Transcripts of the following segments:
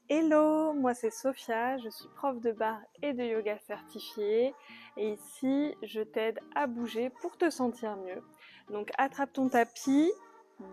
Hello, moi c'est Sophia, je suis prof de barre et de yoga certifiée et ici je t'aide à bouger pour te sentir mieux. Donc attrape ton tapis,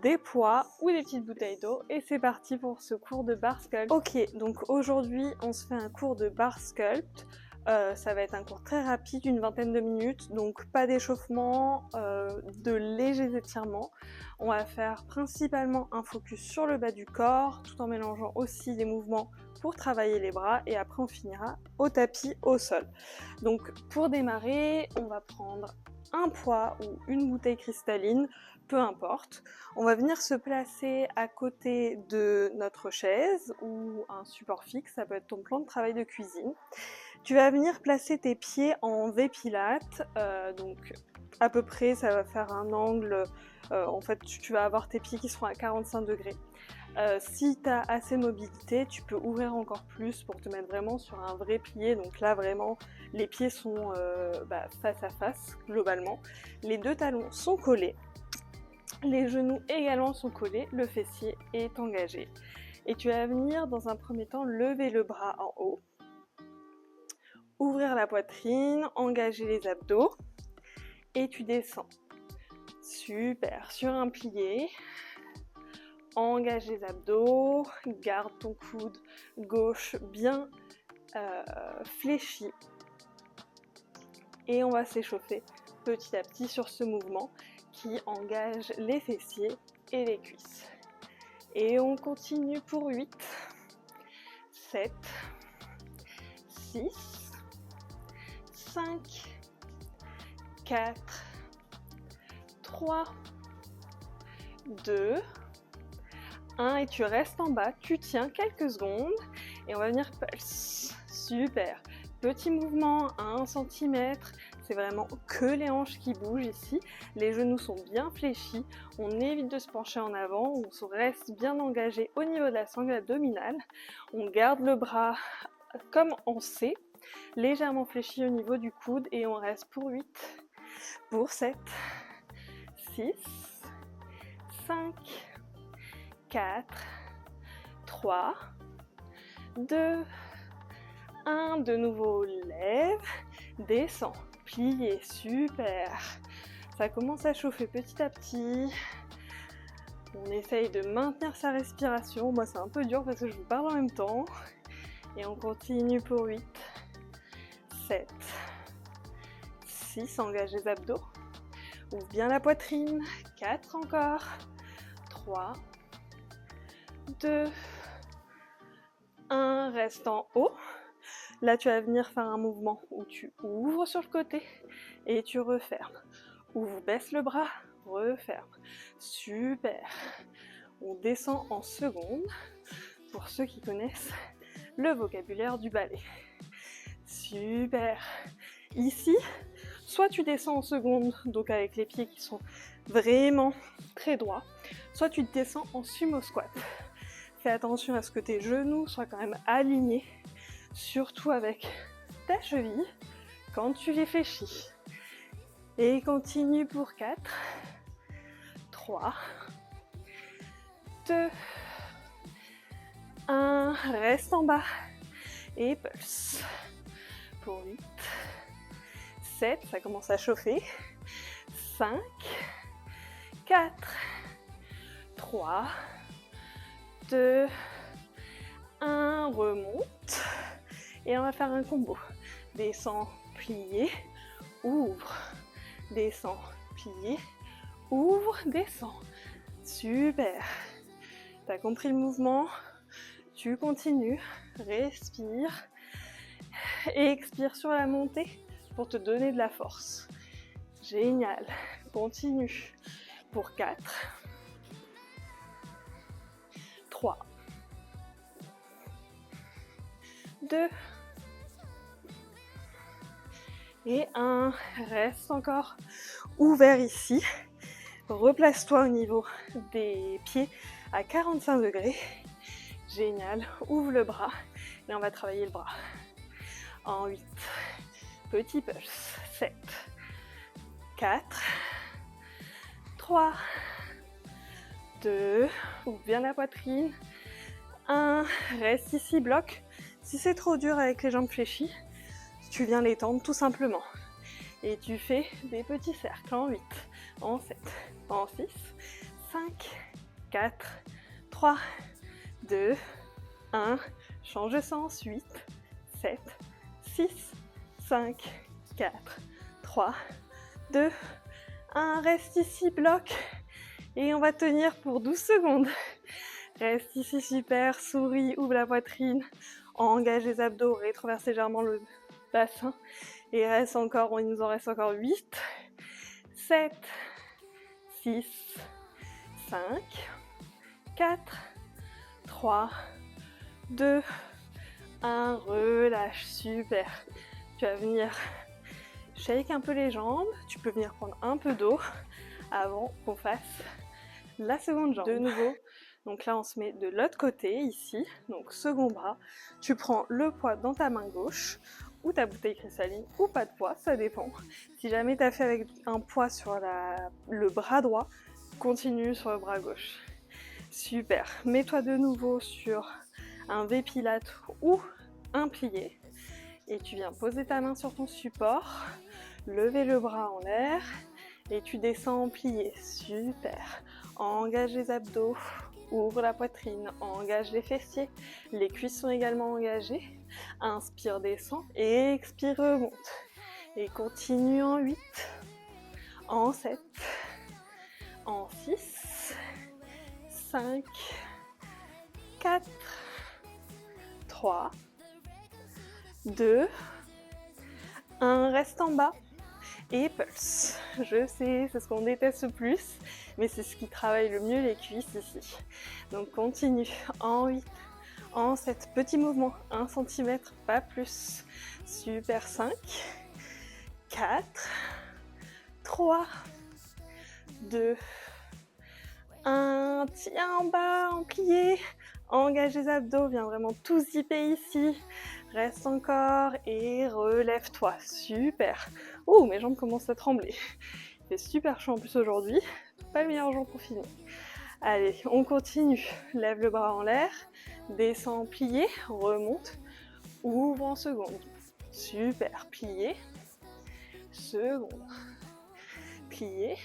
des poids ou des petites bouteilles d'eau et c'est parti pour ce cours de barre sculpt. Ok, donc aujourd'hui on se fait un cours de barre sculpt. Ça va être un cours très rapide, d'une vingtaine de minutes, donc pas d'échauffement, de légers étirements. On va faire principalement un focus sur le bas du corps, tout en mélangeant aussi des mouvements pour travailler les bras, et après on finira au tapis, au sol. Donc pour démarrer, on va prendre un poids ou une bouteille cristalline, peu importe. On va venir se placer à côté de notre chaise ou un support fixe, ça peut être ton plan de travail de cuisine. Tu vas venir placer tes pieds en V-Pilates, donc à peu près ça va faire un angle, en fait tu vas avoir tes pieds qui seront à 45 degrés. Si tu as assez de mobilité, tu peux ouvrir encore plus pour te mettre vraiment sur un vrai plié. Donc là vraiment les pieds sont face à face globalement. Les deux talons sont collés, les genoux également sont collés, le fessier est engagé. Et tu vas venir dans un premier temps lever le bras en haut, ouvrir la poitrine, engager les abdos et tu descends. Super, sur un plié, engage les abdos, garde ton coude gauche bien fléchi et on va s'échauffer petit à petit sur ce mouvement qui engage les fessiers et les cuisses. Et on continue pour 8, 7, 6, 5, 4, 3, 2, 1 et tu restes en bas, tu tiens quelques secondes et on va venir pulse. Super, petit mouvement à 1 cm, c'est vraiment que les hanches qui bougent ici, les genoux sont bien fléchis, on évite de se pencher en avant, on se reste bien engagé au niveau de la sangle abdominale, on garde le bras comme en C, légèrement fléchi au niveau du coude et on reste pour 8, pour 7, 6, 5, 4, 3, 2, 1, de nouveau lève, descend, plié, super. Ça commence à chauffer petit à petit. On essaye de maintenir sa respiration. Moi c'est un peu dur parce que je vous parle en même temps. Et on continue pour 8, 7, 6, engage les abdos. Ouvre bien la poitrine, 4 encore, 3, 2, 1, reste en haut. Là, tu vas venir faire un mouvement où tu ouvres sur le côté et tu refermes. Ouvre, baisse le bras, referme. Super. On descend en seconde pour ceux qui connaissent le vocabulaire du ballet. Super. Ici, soit tu descends en seconde, donc avec les pieds qui sont vraiment très droits, soit tu descends en sumo squat. Fais attention à ce que tes genoux soient quand même alignés, surtout avec ta cheville quand tu les fléchis. Et continue pour 4, 3, 2, 1, reste en bas et pulse. Pour 8, 7, ça commence à chauffer, 5, 4, 3, 2, 1, remonte et on va faire un combo. Descend, plié, ouvre, descend, plié, ouvre, descend. Super. T'as compris le mouvement? Tu continues, respire et expire sur la montée pour te donner de la force. Génial. Continue pour 4, 3, 2 et 1. Reste encore ouvert ici. Replace-toi au niveau des pieds à 45 degrés. Génial. Ouvre le bras et on va travailler le bras. En 8. Petit pulse. 7, 4, 3, 2, ouvre bien la poitrine, 1, reste ici, bloc. Si c'est trop dur avec les jambes fléchies, tu viens les tendre tout simplement. Et tu fais des petits cercles en 8, en 7, en 6, 5, 4, 3, 2, 1. Change de sens. 8, 7, 6, 5, 4, 3, 2, 1. Reste ici, bloc. Et on va tenir pour 12 secondes. Reste ici, super. Souris, ouvre la poitrine. Engage les abdos, rétroverse légèrement le bassin. Et reste encore, il nous en reste encore 8, 7, 6, 5, 4, 3, 2, 1. Relâche, super. Tu vas venir shake un peu les jambes. Tu peux venir prendre un peu d'eau avant qu'on fasse la seconde jambe. De nouveau, donc là on se met de l'autre côté, ici. Donc second bras, tu prends le poids dans ta main gauche ou ta bouteille cristalline ou pas de poids, ça dépend. Si jamais tu as fait avec un poids sur le bras droit, continue sur le bras gauche. Super. Mets-toi de nouveau sur un V pilate ou un plié et tu viens poser ta main sur ton support, lever le bras en l'air et tu descends en plié. Super. Engage les abdos, ouvre la poitrine, engage les fessiers, les cuisses sont également engagées. Inspire, descend, expire, remonte. Et continue en 8, en 7, en 6, 5, 4, 3, 2, 1. Reste en bas et pulse. Je sais, c'est ce qu'on déteste le plus, mais c'est ce qui travaille le mieux les cuisses ici. Donc continue en 8, en 7, petit mouvement, 1 cm, pas plus. Super, 5, 4, 3, 2, 1. Tiens en bas, en plié. Engage les abdos, viens vraiment tout zipper ici. Reste encore et relève-toi. Super. Oh, mes jambes commencent à trembler. Il fait super chaud en plus aujourd'hui. Pas le meilleur jour pour finir. Allez, on continue. Lève le bras en l'air. Descends, plié. Remonte. Ouvre en seconde. Super. Plié. Seconde. Plié.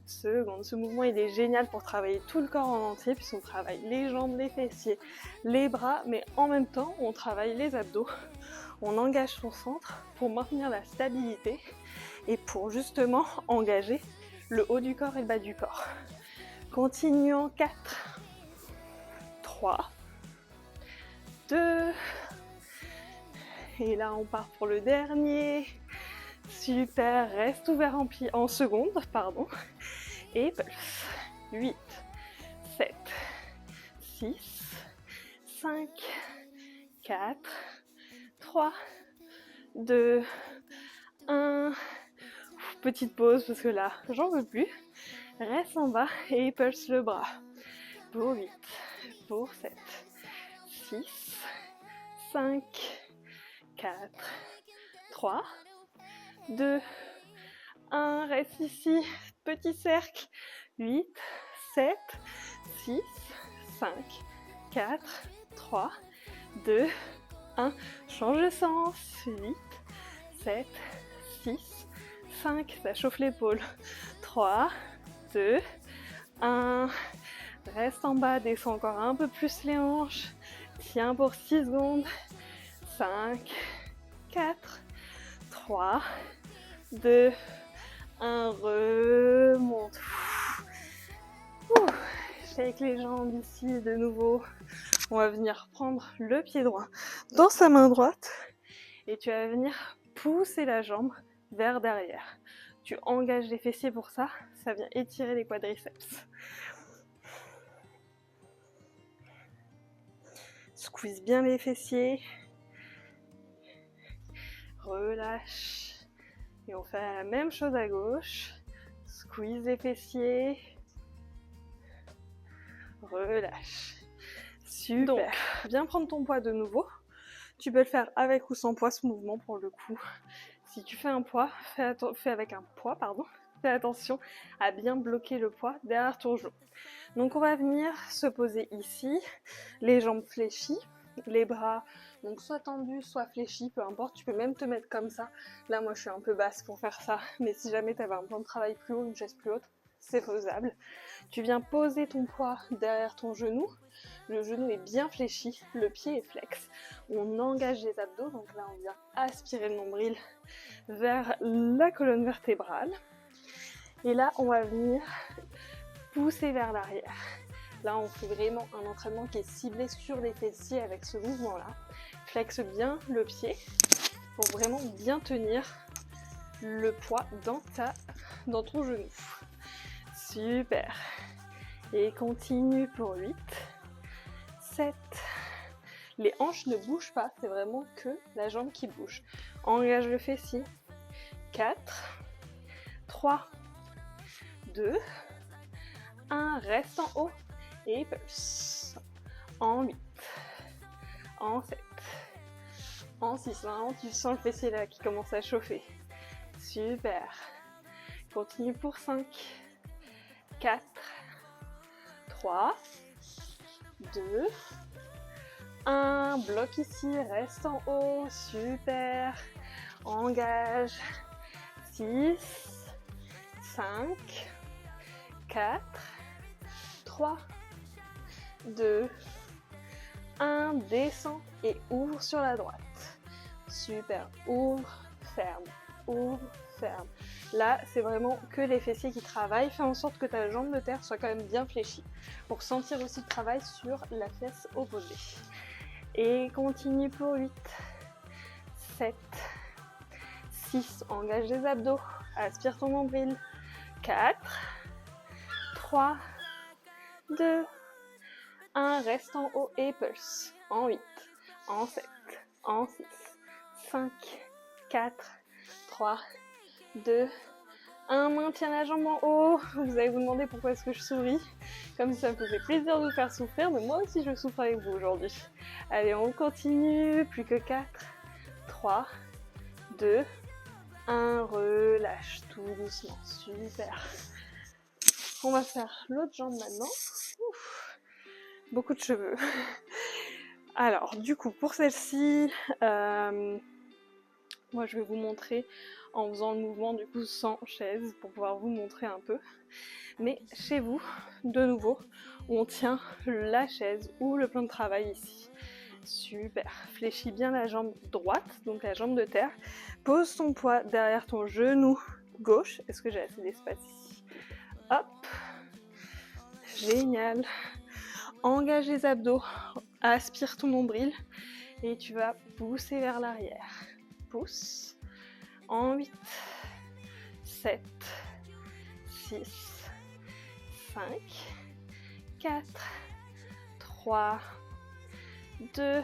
Seconde. Ce mouvement il est génial pour travailler tout le corps en entier puisqu'on travaille les jambes, les fessiers, les bras, mais en même temps on travaille les abdos. On engage son centre pour maintenir la stabilité et pour justement engager le haut du corps et le bas du corps. Continue en 4, 3, 2, et là on part pour le dernier. Super, reste ouvert en seconde, pardon. Et pulse. 8, 7, 6, 5, 4, 3, 2, 1. Petite pause parce que là, j'en veux plus. Reste en bas et pulse le bras. Pour 8, pour 7, 6, 5, 4, 3, 2, 1. Reste ici. Petit cercle. 8, 7, 6, 5, 4, 3, 2, 1. Change de sens. 8, 7, 6, 5. Ça chauffe l'épaule. 3, 2, 1. Reste en bas. Descends encore un peu plus les hanches. Tiens pour 6 secondes. 5, 4, 3, 2, 1. Remonte. Shake les jambes ici de nouveau. On va venir prendre le pied droit dans sa main droite et tu vas venir pousser la jambe vers derrière. Tu engages les fessiers pour ça, ça vient étirer les quadriceps. Squeeze bien les fessiers. Relâche. Et on fait la même chose à gauche. Squeeze les fessiers. Relâche. Super. Donc, viens prendre ton poids de nouveau. Tu peux le faire avec ou sans poids ce mouvement pour le coup. Si tu fais un poids, fais avec un poids, pardon. Fais attention à bien bloquer le poids derrière ton genou. Donc on va venir se poser ici, les jambes fléchies, les bras donc soit tendus, soit fléchis, peu importe, tu peux même te mettre comme ça. Là moi je suis un peu basse pour faire ça, mais si jamais tu avais un plan de travail plus haut, une chaise plus haute, c'est faisable. Tu viens poser ton poids derrière ton genou, le genou est bien fléchi, le pied est flex. On engage les abdos, donc là on vient aspirer le nombril vers la colonne vertébrale. Et là on va venir pousser vers l'arrière. Là on fait vraiment un entraînement qui est ciblé sur les fessiers avec ce mouvement là. Flexe bien le pied pour vraiment bien tenir le poids dans ton genou. Super. Et continue pour 8, 7. Les hanches ne bougent pas, c'est vraiment que la jambe qui bouge. Engage le fessier. 4, 3, 2, 1. Reste en haut et pulse. En 8, en 7, en 6. Vraiment, tu sens le fessier là qui commence à chauffer. Super. Continue pour 5, 4, 3, 2, 1. Bloc ici, reste en haut. Super. Engage. 6, 5, 4, 3, 2, 1. Descends et ouvre sur la droite. Super. Ouvre, ferme. Ouvre, ferme. Là, c'est vraiment que les fessiers qui travaillent. Fais en sorte que ta jambe de terre soit quand même bien fléchie pour sentir aussi le travail sur la fesse opposée. Et continue pour 8, 7, 6. Engage les abdos. Aspire ton nombril. 4, 3, 2, 1. Reste en haut et pulse. En 8, en 7, en 6, 5, 4, 3, 2, 1. Maintiens la jambe en haut. Vous allez vous demander pourquoi est-ce que je souris. Comme ça me faisait plaisir de vous faire souffrir, mais moi aussi je souffre avec vous aujourd'hui. Allez, on continue. Plus que 4, 3, 2, 1. Relâche tout doucement. Super. On va faire l'autre jambe maintenant. Ouf. Beaucoup de cheveux. Alors, du coup, pour celle-ci, moi je vais vous montrer en faisant le mouvement du coup sans chaise pour pouvoir vous montrer un peu. Mais chez vous, de nouveau, on tient la chaise ou le plan de travail ici. Super. Fléchis bien la jambe droite, donc la jambe de terre. Pose ton poids derrière ton genou gauche. Est-ce que j'ai assez d'espace ici? Hop. Génial. Engage les abdos. Aspire ton nombril. Et tu vas pousser vers l'arrière. Pousse. En 8, 7, 6, 5, 4, 3, 2,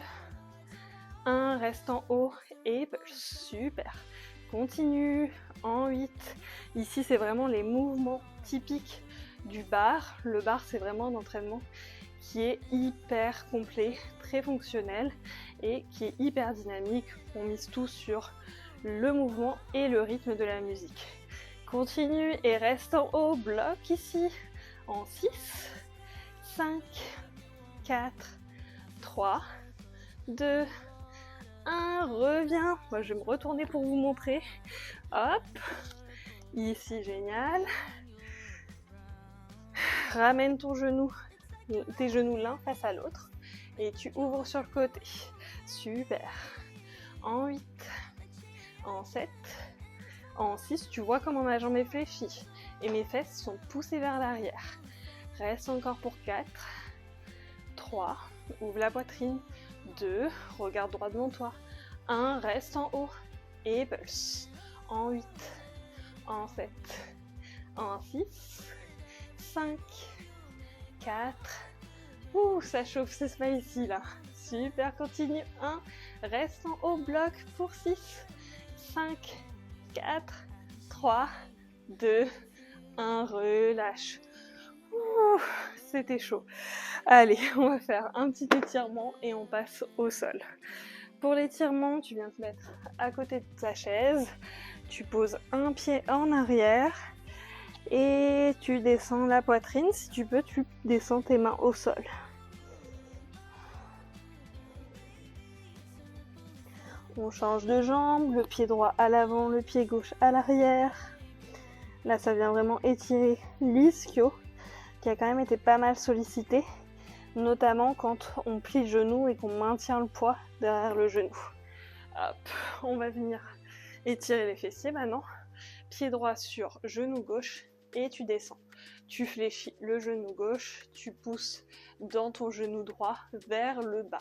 1. Reste en haut et pulse. Super. Continue. En 8. Ici, c'est vraiment les mouvements typiques du bar. Le bar, c'est vraiment un entraînement qui est hyper complet, très fonctionnel et qui est hyper dynamique. On mise tout sur le mouvement et le rythme de la musique. Continue et reste en haut. Bloc ici. En 6, 5, 4, 3, 2, 1. Reviens. Moi, je vais me retourner pour vous montrer. Hop. Ici, génial. Ramène tes genoux l'un face à l'autre. Et tu ouvres sur le côté. Super. En 8. En 7, en 6, tu vois comment ma jambe est fléchie et mes fesses sont poussées vers l'arrière. Reste encore pour 4, 3, ouvre la poitrine, 2, regarde droit devant toi, 1, reste en haut et pulse. En 8, en 7, en 6, 5, 4, ça chauffe, c'est ça ici là. Super, continue, 1, reste en haut, bloc pour 6, 5, 4, 3, 2, 1, relâche. C'était chaud. Allez, on va faire un petit étirement et on passe au sol. Pour l'étirement, tu viens te mettre à côté de ta chaise. Tu poses un pied en arrière Et tu descends la poitrine. Si tu peux, tu descends tes mains au sol. On change de jambe, le pied droit à l'avant, le pied gauche à l'arrière. Là, ça vient vraiment étirer l'ischio, qui a quand même été pas mal sollicité, notamment quand on plie le genou et qu'on maintient le poids derrière le genou. Hop, on va venir étirer les fessiers maintenant. Pied droit sur genou gauche et tu descends. Tu fléchis le genou gauche, tu pousses dans ton genou droit vers le bas.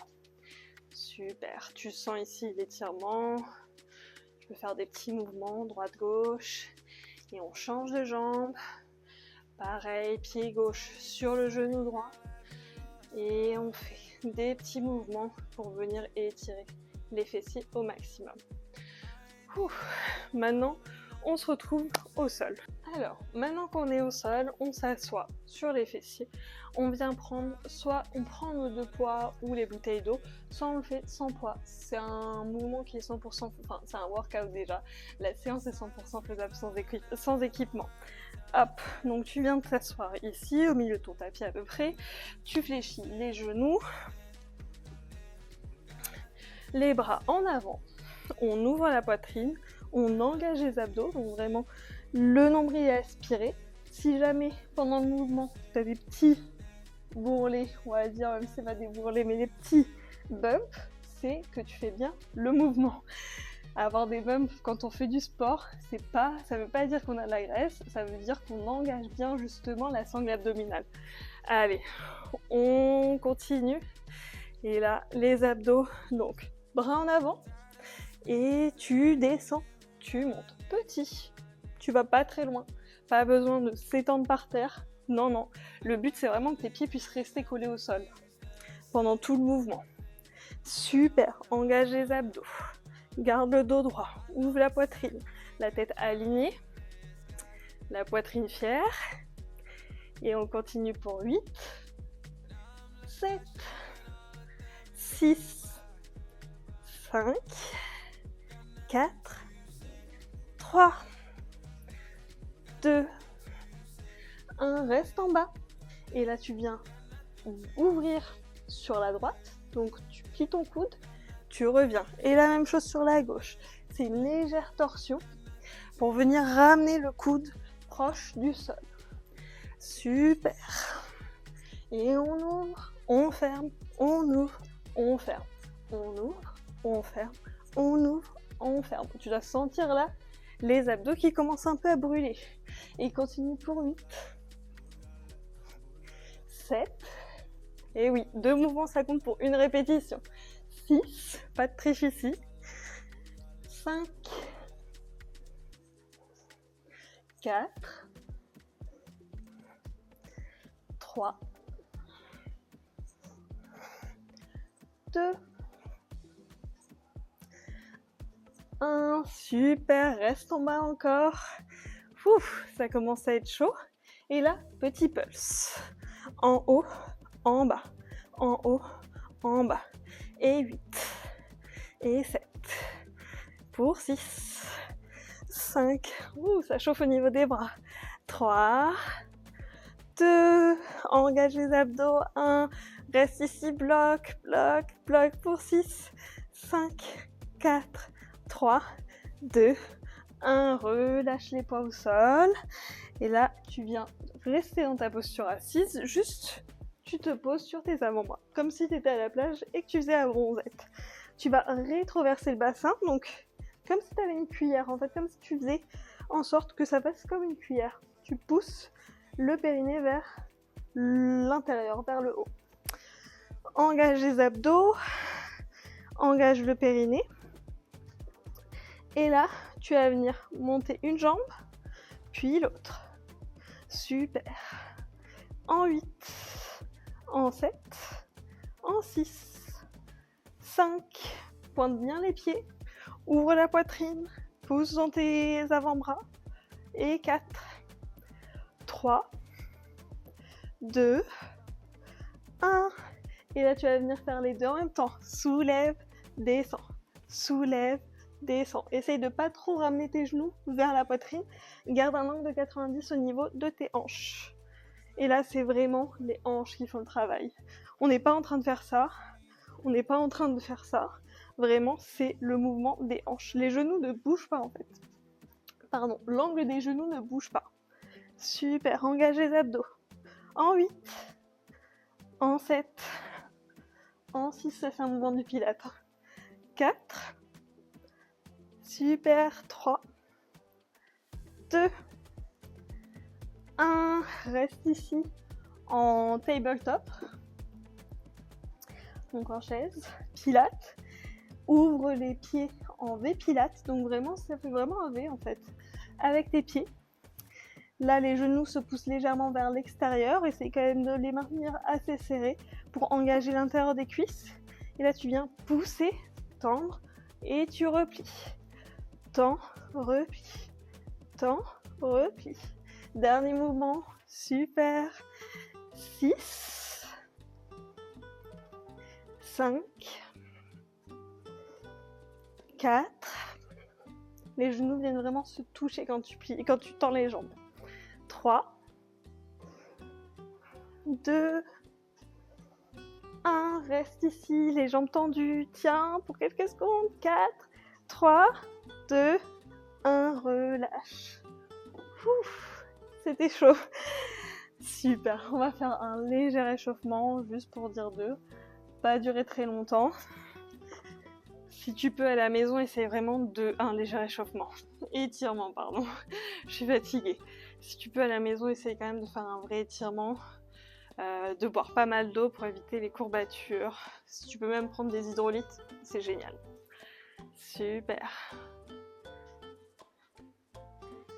Super, tu sens ici l'étirement. Tu peux faire des petits mouvements droite-gauche. Et on change de jambe. Pareil, pied gauche sur le genou droit. Et on fait des petits mouvements pour venir étirer les fessiers au maximum. Maintenant, on se retrouve au sol. Alors, maintenant qu'on est au sol, on s'assoit sur les fessiers. On vient prendre, soit on prend nos deux poids ou les bouteilles d'eau, soit on le fait sans poids. C'est un mouvement qui est 100%, enfin c'est un workout déjà. La séance est 100% faisable sans équipement. Hop, donc tu viens de t'asseoir ici, au milieu de ton tapis à peu près. Tu fléchis les genoux, les bras en avant. On ouvre la poitrine, on engage les abdos, donc vraiment le nombril est aspiré. Si jamais pendant le mouvement tu as des petits bourrelets, on va dire, même si c'est pas des bourrelets, mais des petits bumps, c'est que tu fais bien le mouvement. Avoir des bumps quand on fait du sport, ça veut pas dire qu'on a de la graisse, ça veut dire qu'on engage bien justement la sangle abdominale. Allez, on continue. Et là, les abdos, donc bras en avant. Et tu descends, tu montes petit. Tu vas pas très loin. Pas besoin de s'étendre par terre. Non, non. Le but, c'est vraiment que tes pieds puissent rester collés au sol pendant tout le mouvement. Super. Engage les abdos. Garde le dos droit. Ouvre la poitrine. La tête alignée. La poitrine fière. Et on continue pour 8, 7, 6, 5, 4, 3, 2, 1, reste en bas. Et là, tu viens ouvrir sur la droite. Donc, tu plies ton coude, tu reviens. Et la même chose sur la gauche. C'est une légère torsion pour venir ramener le coude proche du sol. Super. Et on ouvre, on ferme, on ouvre, on ferme. On ouvre, on ferme, on ouvre, on ferme. Tu dois sentir là les abdos qui commencent un peu à brûler. Et continue pour 8, 7, et oui, 2 mouvements ça compte pour une répétition. 6, pas de triche ici. 5, 4, 3, 2, 1, super, reste en bas encore. Ouf, ça commence à être chaud. Et là, petit pulse. En haut, en bas, en haut, en bas. Et 8, et 7, pour 6, 5, ça chauffe au niveau des bras. 3, 2, engage les abdos, 1, reste ici, bloc, bloc, bloc pour 6, 5, 4, 3, 2, 1, relâche les poids au sol. Et là, tu viens rester dans ta posture assise, juste tu te poses sur tes avant-bras, comme si tu étais à la plage et que tu faisais la bronzette. Tu vas rétroverser le bassin, donc comme si tu avais une cuillère, en fait, comme si tu faisais en sorte que ça fasse comme une cuillère. Tu pousses le périnée vers l'intérieur, vers le haut. Engage les abdos, engage le périnée. Et là, tu vas venir monter une jambe, puis l'autre. Super. En 8, en 7, en 6, 5, pointe bien les pieds, ouvre la poitrine, pousse dans tes avant-bras, et 4, 3, 2, 1, et là tu vas venir faire les deux en même temps, soulève, descends, soulève, descends. Essaye de pas trop ramener tes genoux vers la poitrine. Garde un angle de 90 au niveau de tes hanches. Et là, c'est vraiment les hanches qui font le travail. On n'est pas en train de faire ça. On n'est pas en train de faire ça. Vraiment, c'est le mouvement des hanches. Les genoux ne bougent pas en fait. Pardon, l'angle des genoux ne bouge pas. Super, engage les abdos. En 8, en 7, en 6, ça fait un mouvement du pilate. 4, super, 3, 2, 1, reste ici en tabletop, donc en chaise, pilates, ouvre les pieds en V pilates, donc vraiment ça fait vraiment un V en fait, avec tes pieds. Là les genoux se poussent légèrement vers l'extérieur, essaye quand même de les maintenir assez serrés pour engager l'intérieur des cuisses, et là tu viens pousser, tendre, et tu replies, tends, replie, tends, replie. Dernier mouvement, super. 6, 5, 4. Les genoux viennent vraiment se toucher quand tu plies, quand tu tends les jambes. 3, 2, 1. Reste ici, les jambes tendues. Tiens, pour quelques secondes. 4, 3, 2, 1. Relâche. Ouf, c'était chaud. Super, on va faire un léger échauffement, juste pour dire 2. Pas durer très longtemps. Si tu peux à la maison, essaye vraiment de un léger échauffement. Étirement, pardon. Je suis fatiguée. Si tu peux à la maison, essaye quand même de faire un vrai étirement. De boire pas mal d'eau pour éviter les courbatures. Si tu peux même prendre des hydrolytes, c'est génial. Super.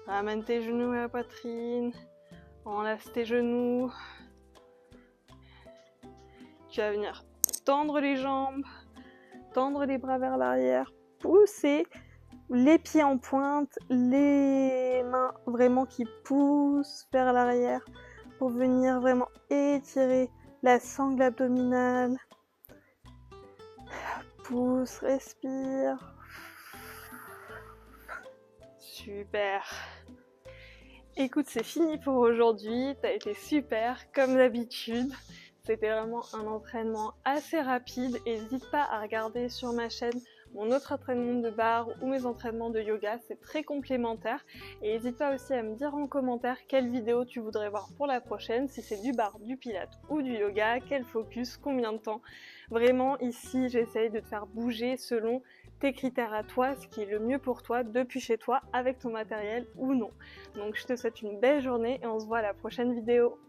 Ramène tes genoux à la poitrine. Enlace tes genoux. Tu vas venir tendre les jambes, tendre les bras vers l'arrière, pousser les pieds en pointe, les mains vraiment qui poussent vers l'arrière pour venir vraiment étirer la sangle abdominale. Pousse, respire. Super. Écoute, c'est fini pour aujourd'hui. T'as été super, comme d'habitude. C'était vraiment un entraînement assez rapide. N'hésite pas à regarder sur ma chaîne mon autre entraînement de barre ou mes entraînements de yoga, c'est très complémentaire. Et n'hésite pas aussi à me dire en commentaire quelle vidéo tu voudrais voir pour la prochaine, si c'est du barre, du pilates ou du yoga, quel focus, combien de temps. Vraiment ici j'essaye de te faire bouger selon tes critères à toi, ce qui est le mieux pour toi depuis chez toi avec ton matériel ou non. Donc je te souhaite une belle journée et on se voit à la prochaine vidéo.